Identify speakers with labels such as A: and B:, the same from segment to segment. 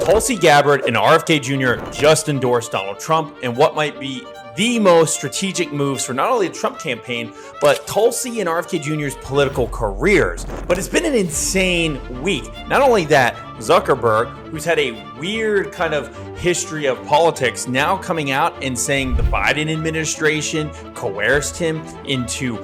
A: Tulsi Gabbard and RFK Jr. just endorsed Donald Trump in what might be the most strategic moves for not only the Trump campaign, but Tulsi and RFK Jr.'s political careers. But it's been an insane week. Not only that, Zuckerberg, who's had a weird kind of history of politics, now coming out and saying the Biden administration coerced him into,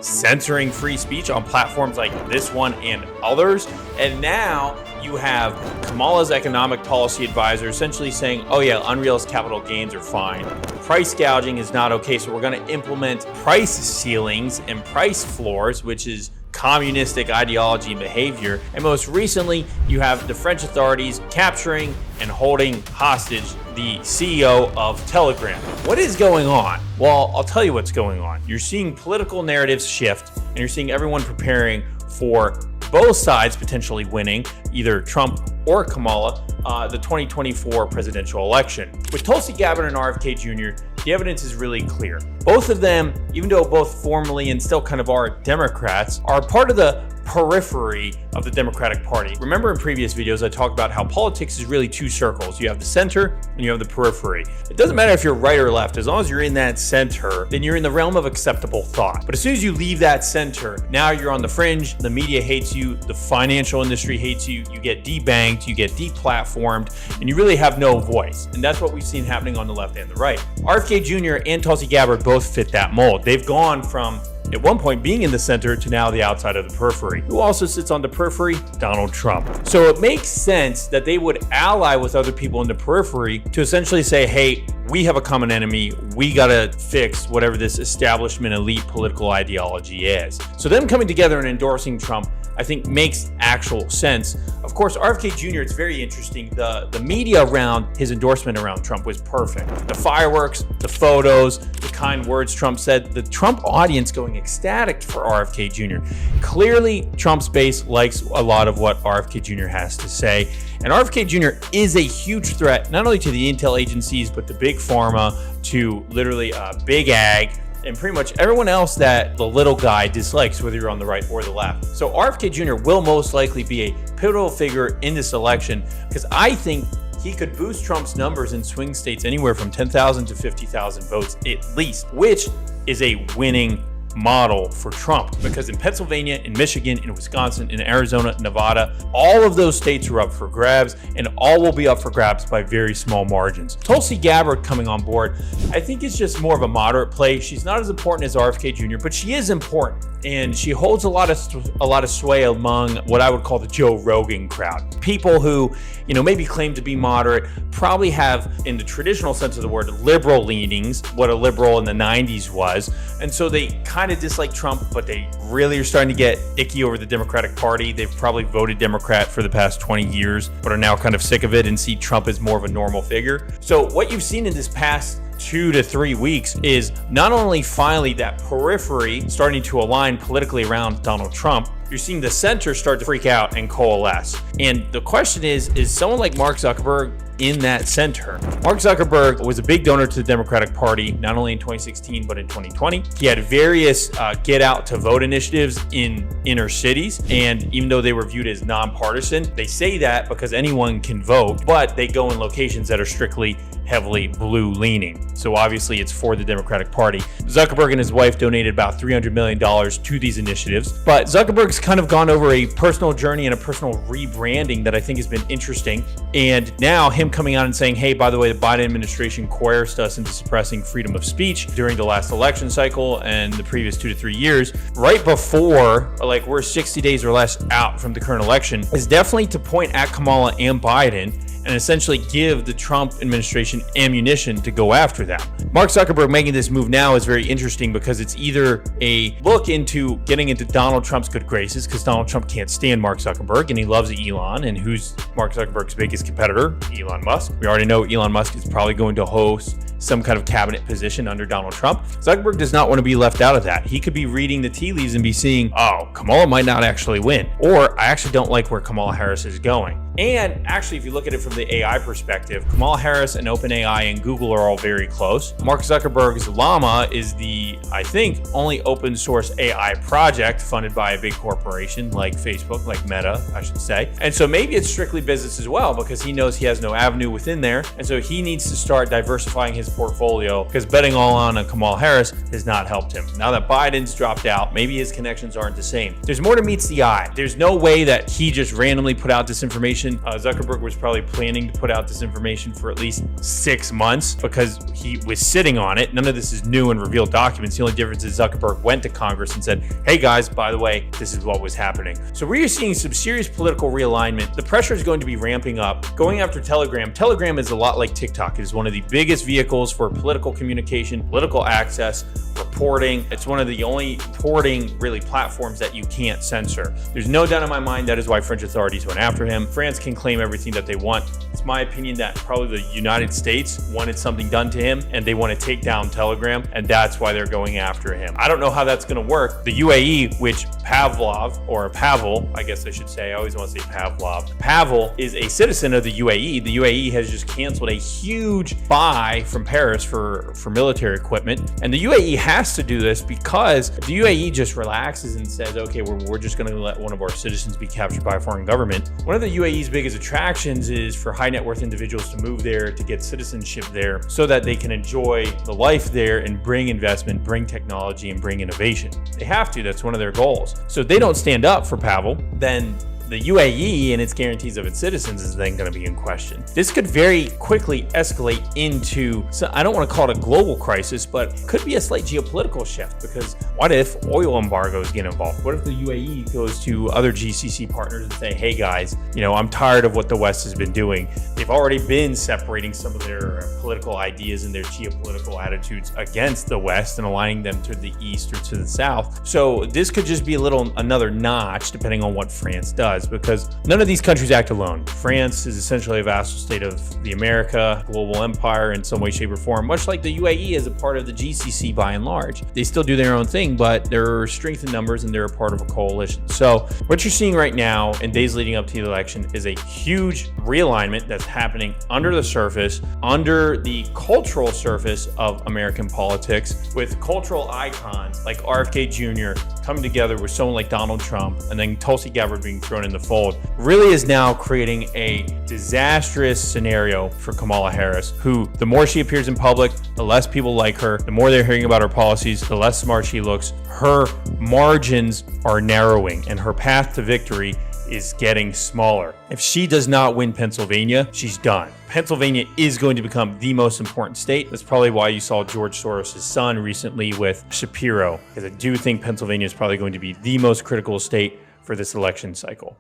A: censoring free speech on platforms like this one and others. And now you have Kamala's economic policy advisor essentially saying, oh yeah, unrealized capital gains are fine. Price gouging is not okay, so we're going to implement price ceilings and price floors, which is communistic ideology and behavior. And most recently, you have the French authorities capturing and holding hostage the CEO of Telegram. What is going on? Well, I'll tell you what's going on. You're seeing political narratives shift, and you're seeing everyone preparing for both sides potentially winning, either Trump or Kamala, the 2024 presidential election. With Tulsi Gabbard and RFK Jr., the evidence is really clear. Both of them, even though both formally and still kind of are Democrats, are part of the periphery of the Democratic Party. Remember in previous videos, I talked about how politics is really two circles. You have the center and you have the periphery. It doesn't matter if you're right or left. As long as you're in that center, then you're in the realm of acceptable thought. But as soon as you leave that center, now you're on the fringe. The media hates you. The financial industry hates you. You get debanked. You get deplatformed, and you really have no voice. And that's what we've seen happening on the left and the right. RFK Jr. and Tulsi Gabbard both fit that mold. They've gone from at one point being in the center to now the outside of the periphery. Who also sits on the periphery? Donald Trump. So it makes sense that they would ally with other people in the periphery to essentially say, hey, we have a common enemy. We gotta fix whatever this establishment elite political ideology is. So them coming together and endorsing Trump, I think, makes actual sense. Of course, RFK Jr., it's very interesting. The media around his endorsement around Trump was perfect. The fireworks, the photos, the kind words Trump said, the Trump audience going ecstatic for RFK Jr. Clearly, Trump's base likes a lot of what RFK Jr. has to say. And RFK Jr. is a huge threat, not only to the intel agencies, but to big pharma, to literally big ag, and pretty much everyone else that the little guy dislikes, whether you're on the right or the left. So RFK Jr. will most likely be a pivotal figure in this election because I think he could boost Trump's numbers in swing states anywhere from 10,000 to 50,000 votes at least, which is a winning model for Trump, because in Pennsylvania, in Michigan, in Wisconsin, in Arizona, Nevada, all of those states are up for grabs, and all will be up for grabs by very small margins. Tulsi Gabbard coming on board, I think is just more of a moderate play. She's not as important as RFK Jr., but she is important, and she holds a lot of sway among what I would call the Joe Rogan crowd. People who, maybe claim to be moderate, probably have, in the traditional sense of the word, liberal leanings, what a liberal in the 90s was, and so they kind of dislike Trump, but they really are starting to get icky over the Democratic Party. They've probably voted Democrat for the past 20 years, but are now kind of sick of it and see Trump as more of a normal figure. So what you've seen in this past 2 to 3 weeks is not only finally that periphery starting to align politically around Donald Trump, you're seeing the center start to freak out and coalesce. And the question is someone like Mark Zuckerberg in that center? Mark Zuckerberg was a big donor to the Democratic Party, not only in 2016, but in 2020. He had various get out to vote initiatives in inner cities. And even though they were viewed as nonpartisan, they say that because anyone can vote, but they go in locations that are strictly heavily blue leaning. So obviously it's for the Democratic Party. Zuckerberg and his wife donated about $300 million to these initiatives. But Zuckerberg's kind of gone over a personal journey and a personal rebranding that I think has been interesting. And now him coming out and saying, hey, by the way, the Biden administration coerced us into suppressing freedom of speech during the last election cycle and the previous 2 to 3 years, right before, we're 60 days or less out from the current election, is definitely to point at Kamala and Biden and essentially give the Trump administration ammunition to go after them. Mark Zuckerberg making this move now is very interesting because it's either a look into getting into Donald Trump's good graces, because Donald Trump can't stand Mark Zuckerberg and he loves Elon, and who's Mark Zuckerberg's biggest competitor? Elon Musk. We already know Elon Musk is probably going to host some kind of cabinet position under Donald Trump. Zuckerberg does not want to be left out of that. He could be reading the tea leaves and be seeing, oh, Kamala might not actually win, or I actually don't like where Kamala Harris is going. And actually, if you look at it from the AI perspective, Kamala Harris and OpenAI and Google are all very close. Mark Zuckerberg's Llama is the, I think, only open source AI project funded by a big corporation like Facebook, like Meta, I should say. And so maybe it's strictly business as well, because he knows he has no avenue within there. And so he needs to start diversifying his portfolio, because betting all on Kamala Harris has not helped him. Now that Biden's dropped out, maybe his connections aren't the same. There's more to meets the eye. There's no way that he just randomly put out this information. Zuckerberg was probably planning to put out this information for at least 6 months because he was sitting on it. None of this is new and revealed documents. The only difference is Zuckerberg went to Congress and said, hey guys, by the way, this is what was happening. So we're seeing some serious political realignment. The pressure is going to be ramping up. Going after Telegram. Telegram is a lot like TikTok. It is one of the biggest vehicles for political communication, political access, reporting. It's one of the only reporting really platforms that you can't censor. There's no doubt in my mind that is why French authorities went after him. France can claim everything that they want. It's my opinion that probably the United States wanted something done to him and they want to take down Telegram, and that's why they're going after him. I don't know how that's going to work. The UAE, which Pavel, I guess I should say, I always want to say Pavlov. Pavel is a citizen of the UAE. The UAE has just canceled a huge buy from Paris for military equipment, and the UAE has to do this because if the UAE just relaxes and says, okay, we're just going to let one of our citizens be captured by a foreign government. One of the UAE's biggest attractions is for high net worth individuals to move there, to get citizenship there so that they can enjoy the life there and bring investment, bring technology, and bring innovation. They have to. That's one of their goals. So if they don't stand up for Pavel, then the UAE and its guarantees of its citizens is then going to be in question. This could very quickly escalate into, so I don't want to call it a global crisis, but it could be a slight geopolitical shift, because what if oil embargoes get involved? What if the UAE goes to other GCC partners and say, hey guys, I'm tired of what the West has been doing. They've already been separating some of their political ideas and their geopolitical attitudes against the West and aligning them to the East or to the South. So this could just be another notch, depending on what France does, because none of these countries act alone. France is essentially a vassal state of the America, global empire in some way, shape, or form, much like the UAE is a part of the GCC by and large. They still do their own thing, but they're strength in numbers and they're a part of a coalition. So what you're seeing right now in days leading up to the election is a huge realignment that's happening under the surface, under the cultural surface of American politics, with cultural icons like RFK Jr. coming together with someone like Donald Trump, and then Tulsi Gabbard being thrown in the fold, really is now creating a disastrous scenario for Kamala Harris, who the more she appears in public, the less people like her, the more they're hearing about her policies, the less smart she looks. Her margins are narrowing and her path to victory is getting smaller. If she does not win Pennsylvania, she's done. Pennsylvania is going to become the most important state. That's probably why you saw George Soros' son recently with Shapiro, because I do think Pennsylvania is probably going to be the most critical state for this election cycle.